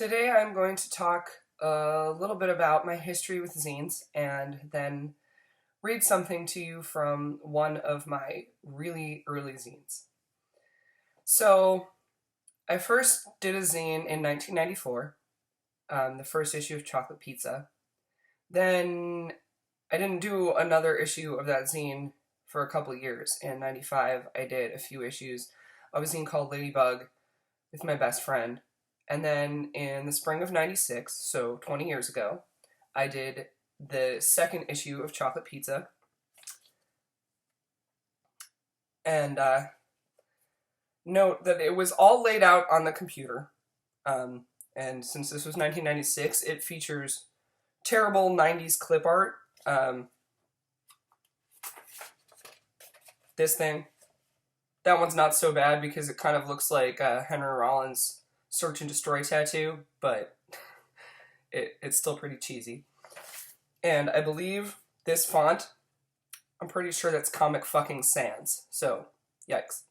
Today I'm going to talk a little bit about my history with zines and then read something to you from one of my really early zines. So, I first did a zine in 1994, the first issue of Chocolate Pizza. Then I didn't do another issue of that zine for a couple years. In 95, I did a few issues of a zine called Ladybug with my best friend. And then in the spring of 96, so 20 years ago, I did the second issue of Chocolate Pizza. And note that it was all laid out on the computer. And since this was 1996, it features terrible 90s clip art. This thing. That one's not so bad because it kind of looks like Henry Rollins' Search and Destroy tattoo, but it's still pretty cheesy. And I believe this font, I'm pretty sure that's Comic fucking Sans, so yikes.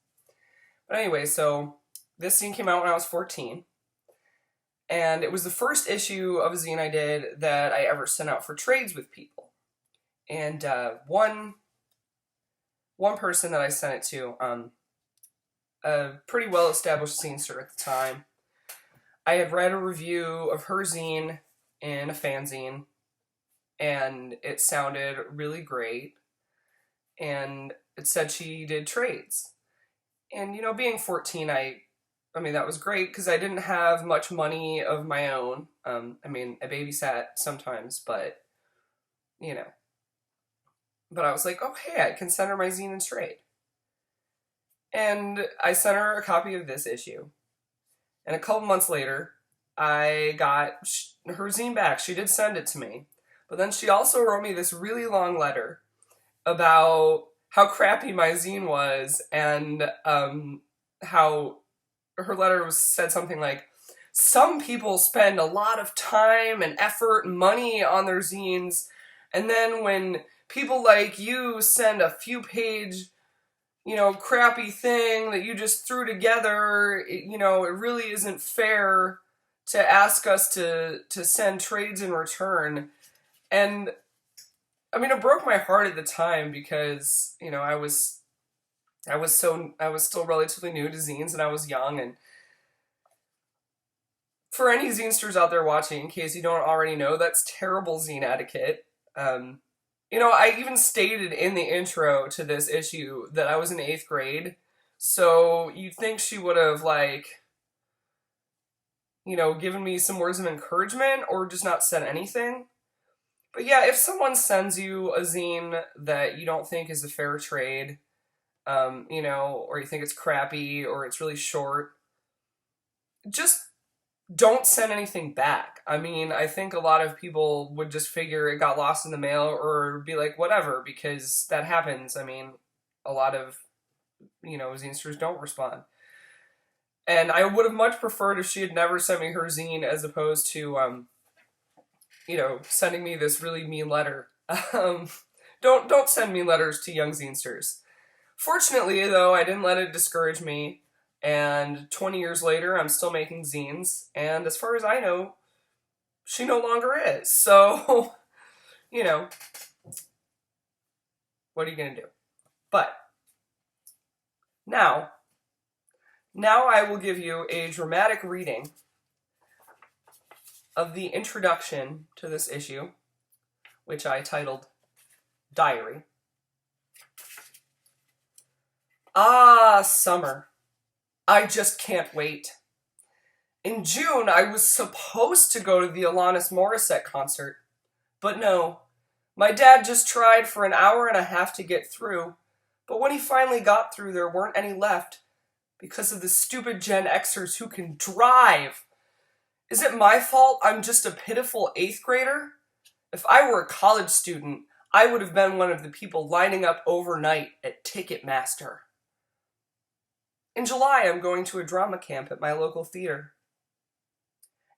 But anyway, so this zine came out when I was 14, and it was the first issue of a zine I did that I ever sent out for trades with people. And one person that I sent it to, a pretty well-established zinester at the time, I had read a review of her zine in a fanzine, and it sounded really great, and it said she did trades. And, being 14, I mean, that was great, because I didn't have much money of my own. I babysat sometimes, but, But I was like, oh, hey, I can send her my zine and trade. And I sent her a copy of this issue. And a couple months later, I got her zine back. She did send it to me. But then she also wrote me this really long letter about how crappy my zine was, and how her letter said something like, some people spend a lot of time and effort and money on their zines, and then when people like you send a few page crappy thing that you just threw together, it really isn't fair to ask us to send trades in return. And, it broke my heart at the time because, I was still relatively new to zines and I was young. And for any Zinesters out there watching, in case you don't already know, that's terrible zine etiquette. I even stated in the intro to this issue that I was in 8th grade, so you'd think she would have, given me some words of encouragement or just not said anything. But yeah, if someone sends you a zine that you don't think is a fair trade, or you think it's crappy or it's really short, just don't send anything back. I think a lot of people would just figure it got lost in the mail or be like, whatever, because that happens. A lot of, zinesters don't respond. And I would have much preferred if she had never sent me her zine as opposed to, sending me this really mean letter. Don't send mean letters to young zinesters. Fortunately, though, I didn't let it discourage me. And 20 years later, I'm still making zines, and as far as I know, she no longer is. So, what are you going to do? But, now I will give you a dramatic reading of the introduction to this issue, which I titled Diary. Ah, summer. I just can't wait. In June, I was supposed to go to the Alanis Morrissette concert, but no. My dad just tried for an hour and a half to get through, but when he finally got through, there weren't any left because of the stupid Gen Xers who can drive. Is it my fault I'm just a pitiful 8th grader? If I were a college student, I would have been one of the people lining up overnight at Ticketmaster. In July, I'm going to a drama camp at my local theater.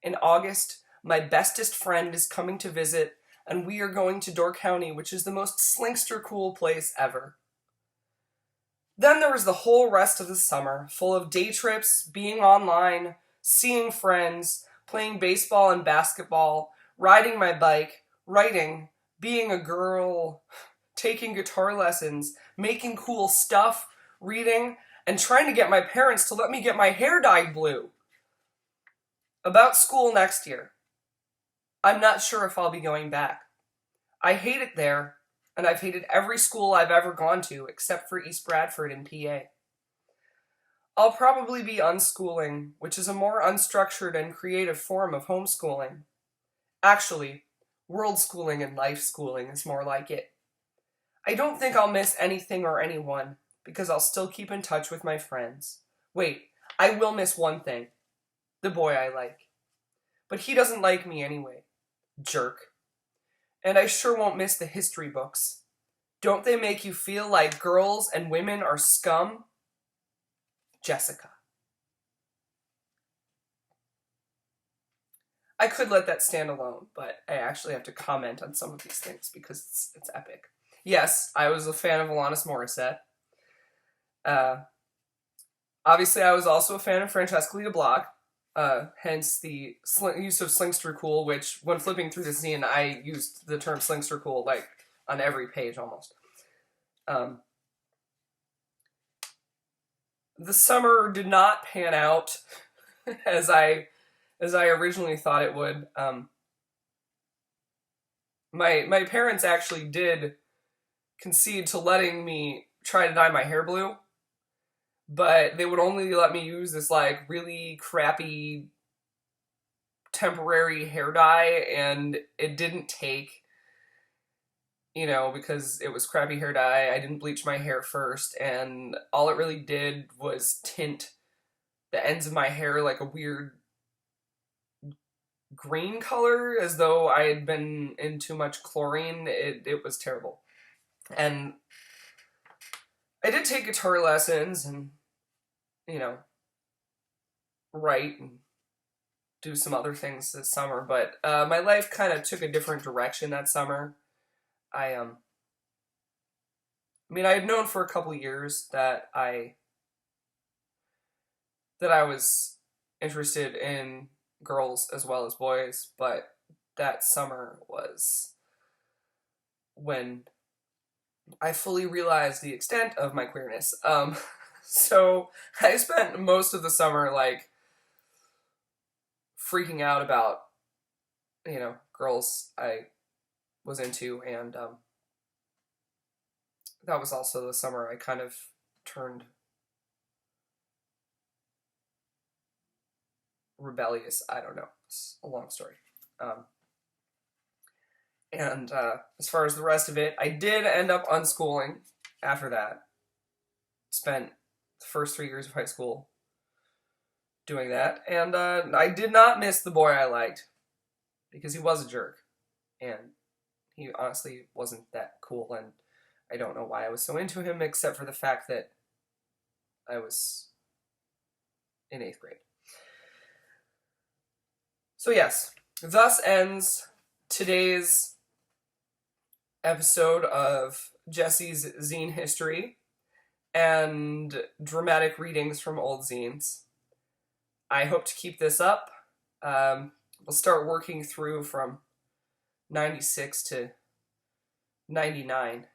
In August, my bestest friend is coming to visit, and we are going to Door County, which is the most slinkster cool place ever. Then there was the whole rest of the summer, full of day trips, being online, seeing friends, playing baseball and basketball, riding my bike, writing, being a girl, taking guitar lessons, making cool stuff, reading, and trying to get my parents to let me get my hair dyed blue. About school next year. I'm not sure if I'll be going back. I hate it there, and I've hated every school I've ever gone to except for East Bradford in PA. I'll probably be unschooling, which is a more unstructured and creative form of homeschooling. Actually, world schooling and life schooling is more like it. I don't think I'll miss anything or anyone, because I'll still keep in touch with my friends. Wait, I will miss one thing. The boy I like. But he doesn't like me anyway. Jerk. And I sure won't miss the history books. Don't they make you feel like girls and women are scum? Jessica. I could let that stand alone, but I actually have to comment on some of these things because it's epic. Yes, I was a fan of Alanis Morrissette. Obviously, I was also a fan of Francesca Lita Block, hence the use of Slingster Cool, which, when flipping through the zine, I used the term Slingster Cool, like, on every page, almost. The summer did not pan out as I originally thought it would. My parents actually did concede to letting me try to dye my hair blue, but they would only let me use this like really crappy temporary hair dye, and it didn't take, because it was crappy hair dye. I didn't bleach my hair first, and all it really did was tint the ends of my hair like a weird green color, as though I had been in too much chlorine. It was terrible. And I did take guitar lessons and, write and do some other things this summer, but my life kind of took a different direction that summer. I had known for a couple years that I was interested in girls as well as boys, but that summer was when I fully realized the extent of my queerness. So I spent most of the summer like freaking out about, girls I was into, and that was also the summer I kind of turned rebellious. I don't know. It's a long story. And as far as the rest of it, I did end up unschooling after that. Spent the first 3 years of high school doing that. And I did not miss the boy I liked, because he was a jerk. And he honestly wasn't that cool, and I don't know why I was so into him, except for the fact that I was in 8th grade. So yes, thus ends today's episode of Jessie's zine history and dramatic readings from old zines. I hope to keep this up. We'll start working through from 96 to 99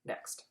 next.